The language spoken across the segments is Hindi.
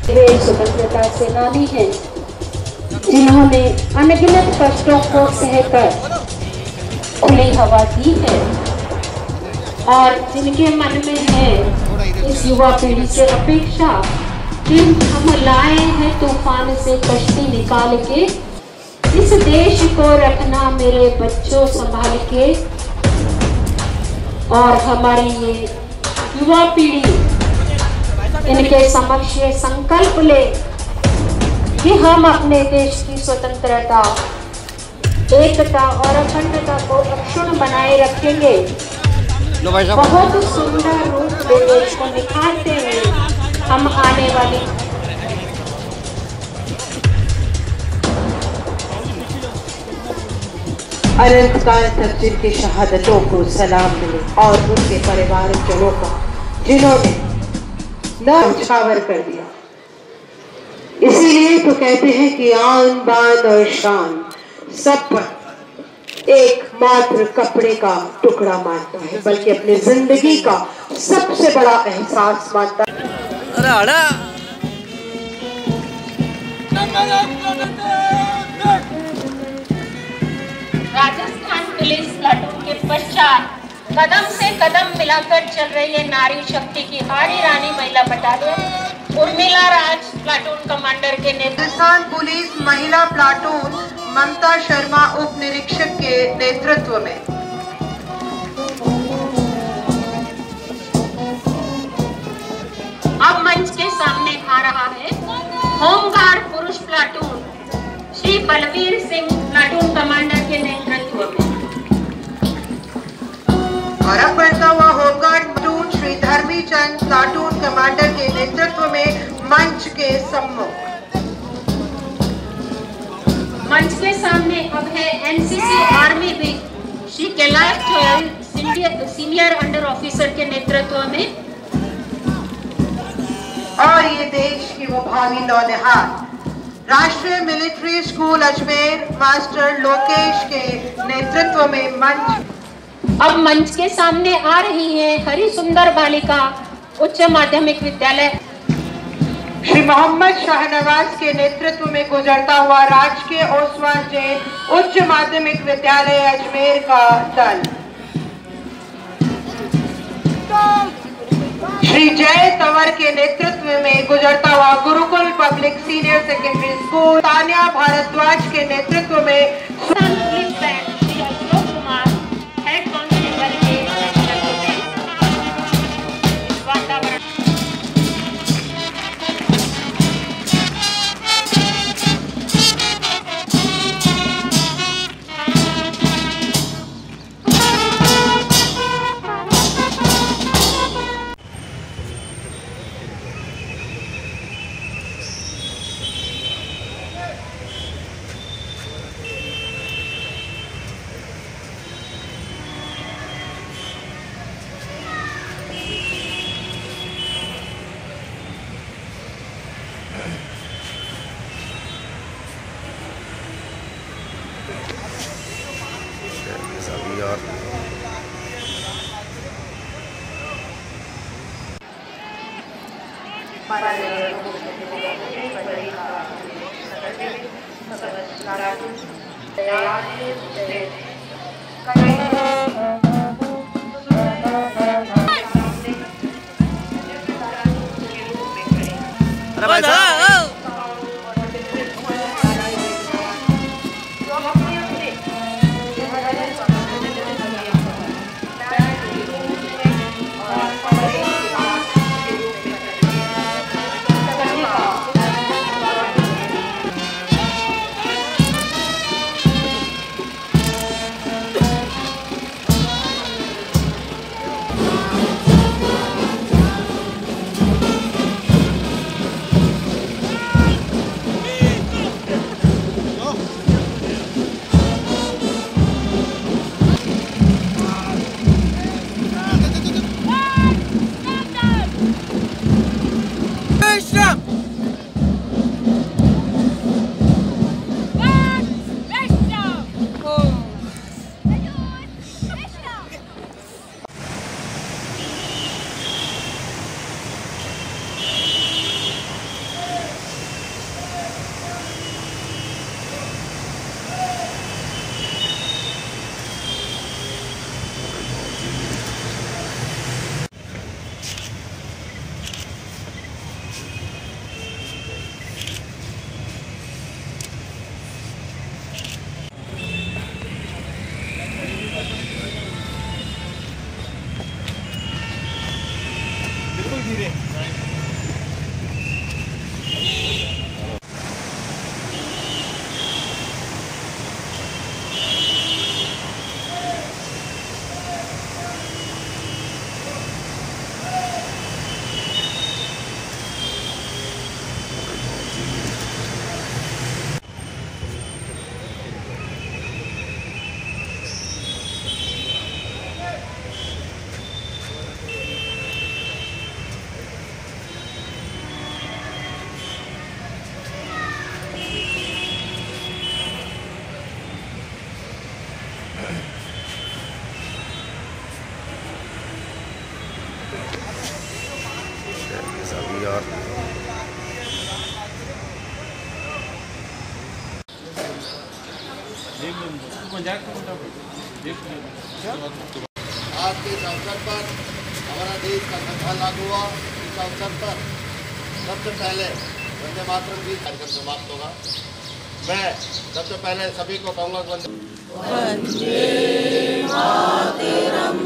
वे स्वतंत्रता सेनानी हैं जिन्होंने अनगिनत कष्टों को सहकर खुली हवा दी है और जिनके मन में है इस युवा पीढ़ी से अपेक्षा कि हम लाए हैं तूफान से कश्ती निकाल के, इस देश को रखना मेरे बच्चों संभाल के। और हमारी ये युवा पीढ़ी इनके समक्ष ये संकल्प ले कि हम अपने देश की स्वतंत्रता, एकता और अखंडता को अक्षुण्ण बनाए रखेंगे। बहुत सुंदर रूप में देश को निखारते हुए हम आने वाली अनंतकाल तक जिनकी शहादतों को सलाम मिले और उनके परिवारजनों का जिन्होंने न्यौछावर कर दिया। इसीलिए तो कहते हैं कि आन बान और शान सब पर एकमात्र कपड़े का टुकड़ा मानता है, बल्कि अपनी जिंदगी का सबसे बड़ा एहसास मानता है। राजस्थान पुलिस प्लाटून के पश्चात कदम से कदम मिलाकर चल रही है नारी शक्ति की हारी रानी महिला बटालियन उर्मिला राज प्लाटून कमांडर के राजस्थान पुलिस महिला प्लाटून ममता शर्मा उप निरीक्षक के नेतृत्व में। अब मंच के सामने आ रहा है होमगार्ड पुरुष platoon Shri Balvir Singh platoon commander के नेतृत्व में। और अब बढ़ता हुआ होमगार्ड प्लाटून श्री धर्मी चंद प्लाटून कमांडर के नेतृत्व में मंच के सम्मुख। मंच के सामने अब है NCC army wing Shri Kailash Goyal senior under officer के नेतृत्व में। और ये देश की वो भावी नौनिहाल राष्ट्रीय military school Ajmer master Lokesh के नेतृत्व में मंच। अब मंच के सामने आ रही है हरि सुंदर बालिका उच्च माध्यमिक विद्यालय श्री मोहम्मद शाहनवाज के नेतृत्व में गुजरता हुआ राजकीय ओसवाल जैन उच्च माध्यमिक विद्यालय अजमेर का दल। श्री जय तंवर के नेतृत्व में गुजरता हुआ Gurukul public senior secondary school Tanya Bhardwaj के नेतृत्व में police band Shri Ashok Kumar head constable के नेतृत्व में वातावरण। यार। आज के इस अवसर पर हमारा देश का संविधान लागू हुआ। इस अवसर पर सबसे पहले वंदे मातरम गीत कार्यक्रम समाप्त होगा। मैं सबसे पहले सभी को कहूँगा वंदे मातरम।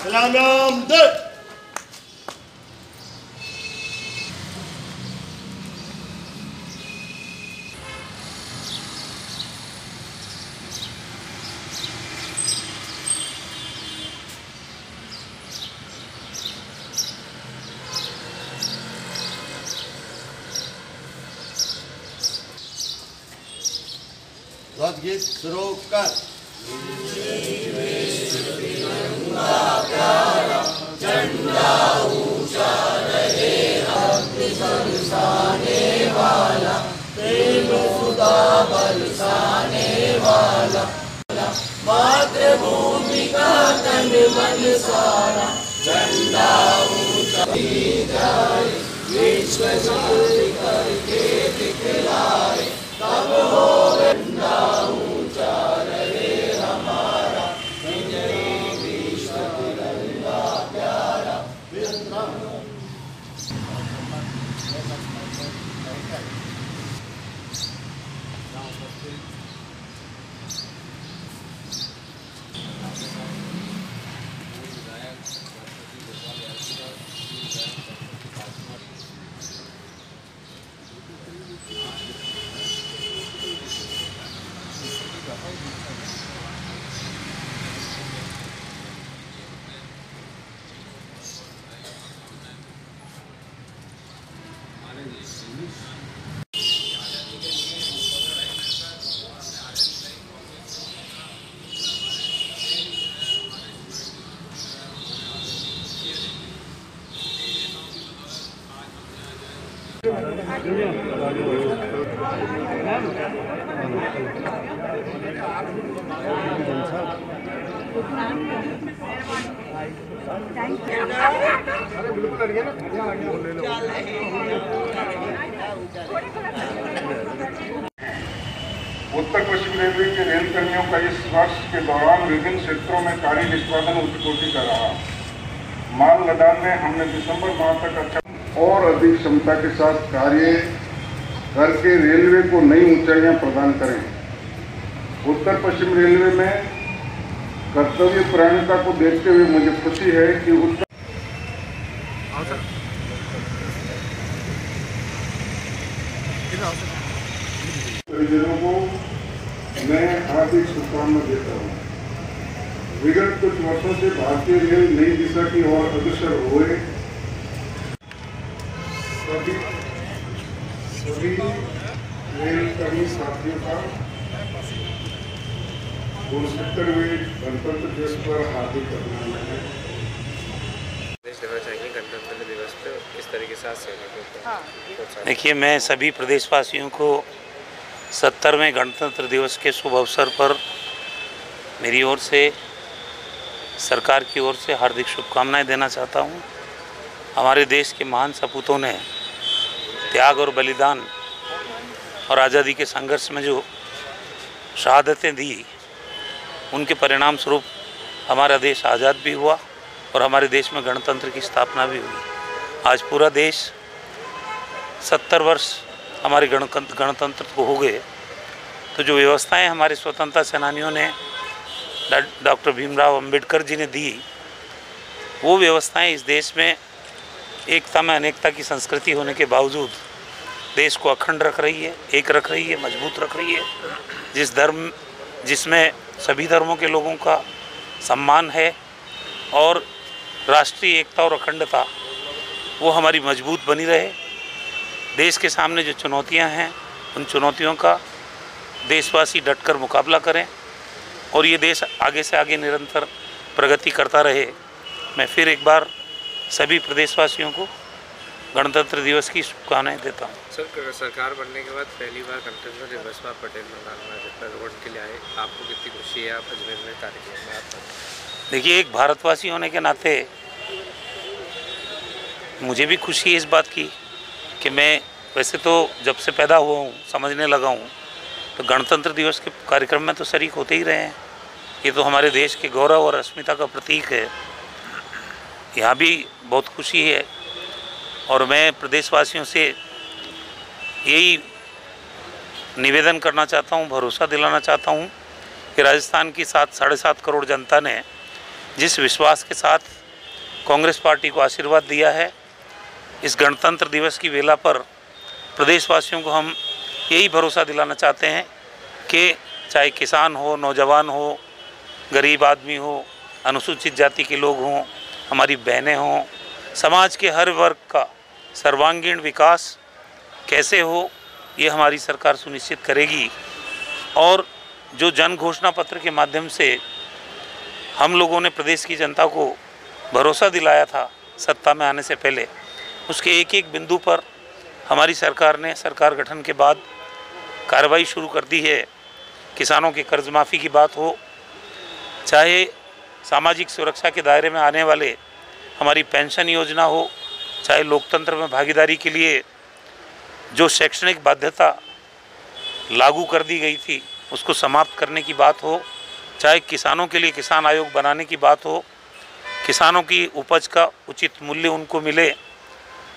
सलाम दे। ध्वज गीत शुरू कर। झंडा ऊंचा रहे, भक्ति बरसाने वाला, प्रेम सुधा बरसाने वाला, मातृभूमि का तन मन सारा, झंडा ऊंचा जाए, विश्व शांति करके दिखलाए, तब हो झंडा ऊंचा रहे हमारा, विश्व तिरंगा प्यारा। उत्तर पश्चिम रेलवे के रेल कर्मियों का इस वर्ष के दौरान विभिन्न क्षेत्रों में कार्य निष्पादन उच्च कोटि का रहा। माल लदान में हमने दिसंबर माह तक अच्छा और अधिक क्षमता के साथ कार्य करके रेलवे को नई ऊंचाइयां प्रदान करें। उत्तर पश्चिम रेलवे में कर्तव्य परायणता को देखते हुए मुझे खुशी है कि उत्तर परिजनों को मैं हार्दिक शुभकामना देता हूँ। विगत कुछ वर्षों से भारतीय रेल नई दिशा की ओर अग्रसर हुए सभी रेल कर्मी साथियों का 69वें गणतंत्र दिवस पर हार्दिक अभिनंदन है। देना चाहिए गणतंत्र दिवस पे किस तरीके से सैनिकों। देखिए, मैं सभी प्रदेशवासियों को 70वें गणतंत्र दिवस के शुभ अवसर पर मेरी ओर से, सरकार की ओर से हार्दिक शुभकामनाएं देना चाहता हूं। हमारे देश के महान सपूतों ने त्याग और बलिदान और आज़ादी के संघर्ष में जो शहादतें दी, उनके परिणाम स्वरूप हमारा देश आज़ाद भी हुआ और हमारे देश में गणतंत्र की स्थापना भी हुई। आज पूरा देश 70 वर्ष हमारे गणतंत्र को हो गए, तो जो व्यवस्थाएं हमारे स्वतंत्रता सेनानियों ने, डॉक्टर भीमराव अंबेडकर जी ने दी, वो व्यवस्थाएं इस देश में एकता में अनेकता की संस्कृति होने के बावजूद देश को अखंड रख रही है, एक रख रही है, मजबूत रख रही है, जिसमें सभी धर्मों के लोगों का सम्मान है और राष्ट्रीय एकता और अखंडता वो हमारी मजबूत बनी रहे। देश के सामने जो चुनौतियां हैं उन चुनौतियों का देशवासी डटकर मुकाबला करें और ये देश आगे से आगे निरंतर प्रगति करता रहे। मैं फिर एक बार सभी प्रदेशवासियों को गणतंत्र दिवस की शुभकामनाएं देता हूँ। सर, सरकार बनने के बाद पहली बार गणतंत्र दिवस पर पटेल मैदान में रोड के लिए आए, आपको कितनी खुशी है? आप अजमेर में कार्यक्रम में आप देखिए, एक भारतवासी होने के नाते मुझे भी खुशी है इस बात की कि मैं वैसे तो जब से पैदा हुआ हूँ, समझने लगा हूँ, तो गणतंत्र दिवस के कार्यक्रम में तो शरीक होते ही रहे हैं। ये तो हमारे देश के गौरव और अस्मिता का प्रतीक है। यहाँ भी बहुत खुशी है और मैं प्रदेशवासियों से यही निवेदन करना चाहता हूँ, भरोसा दिलाना चाहता हूँ कि राजस्थान की 7.5 करोड़ जनता ने जिस विश्वास के साथ कांग्रेस पार्टी को आशीर्वाद दिया है, इस गणतंत्र दिवस की वेला पर प्रदेशवासियों को हम यही भरोसा दिलाना चाहते हैं कि चाहे किसान हो, नौजवान हो, गरीब आदमी हो, अनुसूचित जाति के लोग हों, हमारी बहनें हों, समाज के हर वर्ग का सर्वांगीण विकास कैसे हो, ये हमारी सरकार सुनिश्चित करेगी। और जो जन घोषणा पत्र के माध्यम से हम लोगों ने प्रदेश की जनता को भरोसा दिलाया था सत्ता में आने से पहले, उसके एक एक बिंदु पर हमारी सरकार ने सरकार गठन के बाद कार्रवाई शुरू कर दी है। किसानों की कर्ज माफ़ी की बात हो, चाहे सामाजिक सुरक्षा के दायरे में आने वाले हमारी पेंशन योजना हो, चाहे लोकतंत्र में भागीदारी के लिए जो शैक्षणिक बाध्यता लागू कर दी गई थी उसको समाप्त करने की बात हो, चाहे किसानों के लिए किसान आयोग बनाने की बात हो, किसानों की उपज का उचित मूल्य उनको मिले,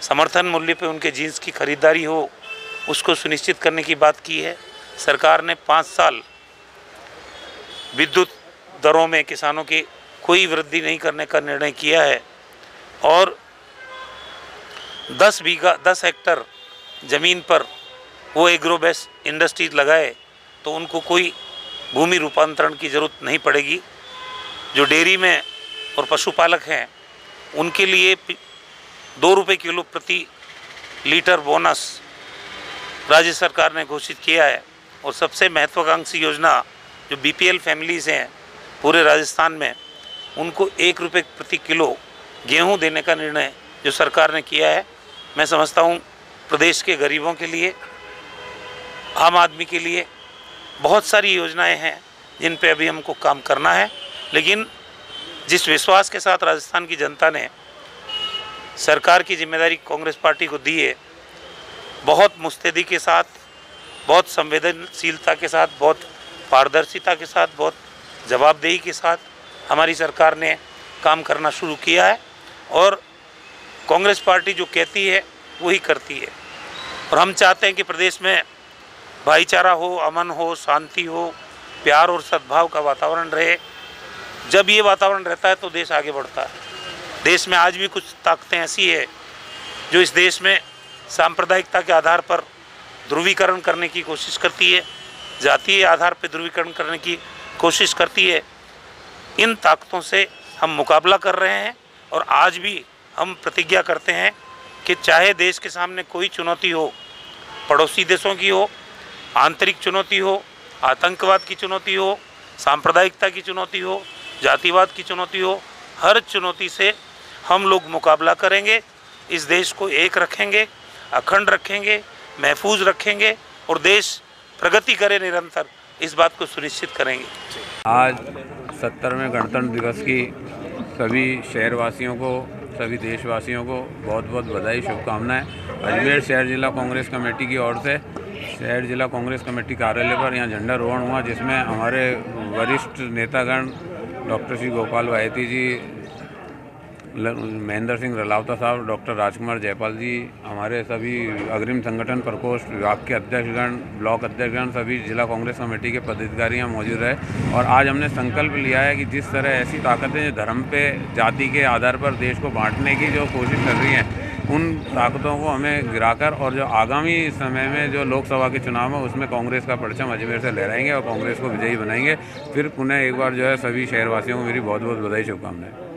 समर्थन मूल्य पे उनके जीन्स की खरीदारी हो, उसको सुनिश्चित करने की बात की है। सरकार ने 5 साल विद्युत दरों में किसानों की कोई वृद्धि नहीं करने का निर्णय किया है और 10 हेक्टर ज़मीन पर वो एग्रोबेस इंडस्ट्री लगाए तो उनको कोई भूमि रूपांतरण की ज़रूरत नहीं पड़ेगी। जो डेयरी में और पशुपालक हैं उनके लिए 2 रुपये किलो प्रति लीटर बोनस राज्य सरकार ने घोषित किया है और सबसे महत्वाकांक्षी योजना जो बीपीएल फैमिलीज़ हैं पूरे राजस्थान में, उनको 1 रुपये प्रति किलो गेहूं देने का निर्णय जो सरकार ने किया है। मैं समझता हूं प्रदेश के गरीबों के लिए, आम आदमी के लिए बहुत सारी योजनाएं हैं जिन पे अभी हमको काम करना है, लेकिन जिस विश्वास के साथ राजस्थान की जनता ने सरकार की जिम्मेदारी कांग्रेस पार्टी को दी है, बहुत मुस्तैदी के साथ, बहुत संवेदनशीलता के साथ, बहुत पारदर्शिता के साथ, बहुत जवाबदेही के साथ हमारी सरकार ने काम करना शुरू किया है और कांग्रेस पार्टी जो कहती है वही करती है। और हम चाहते हैं कि प्रदेश में भाईचारा हो, अमन हो, शांति हो, प्यार और सद्भाव का वातावरण रहे। जब ये वातावरण रहता है तो देश आगे बढ़ता है। देश में आज भी कुछ ताकतें ऐसी है जो इस देश में सांप्रदायिकता के आधार पर ध्रुवीकरण करने की कोशिश करती है, जातीय आधार पर ध्रुवीकरण करने की कोशिश करती है। इन ताकतों से हम मुकाबला कर रहे हैं और आज भी हम प्रतिज्ञा करते हैं कि चाहे देश के सामने कोई चुनौती हो, पड़ोसी देशों की हो, आंतरिक चुनौती हो, आतंकवाद की चुनौती हो, सांप्रदायिकता की चुनौती हो, जातिवाद की चुनौती हो, हर चुनौती से हम लोग मुकाबला करेंगे। इस देश को एक रखेंगे, अखंड रखेंगे, महफूज रखेंगे और देश प्रगति करे निरंतर, इस बात को सुनिश्चित करेंगे। आज 70वें गणतंत्र दिवस की सभी शहरवासियों को, सभी देशवासियों को बहुत बहुत बधाई, शुभकामनाएं। अजमेर शहर जिला कांग्रेस कमेटी की ओर से शहर जिला कांग्रेस कमेटी कार्यालय पर यहाँ झंडारोहण हुआ, जिसमें हमारे वरिष्ठ नेतागण डॉक्टर श्री गोपाल वायती जी, महेंद्र सिंह रलावता साहब, डॉक्टर राजकुमार जयपाल जी, हमारे सभी अग्रिम संगठन प्रकोष्ठ विभाग के अध्यक्षगण, ब्लॉक अध्यक्षगण, सभी जिला कांग्रेस कमेटी के पदाधिकारी यहाँ मौजूद रहे। और आज हमने संकल्प लिया है कि जिस तरह ऐसी ताकतें जो धर्म पे, जाति के आधार पर देश को बांटने की जो कोशिश कर रही हैं, उन ताकतों को हमें गिराकर और जो आगामी समय में जो लोकसभा के चुनाव है उसमें कांग्रेस का परचम अजमेर से लहराएंगे और कांग्रेस को विजयी बनाएंगे। फिर पुनः एक बार जो है सभी शहरवासियों को मेरी बहुत बहुत बधाई, शुभकामनाएं।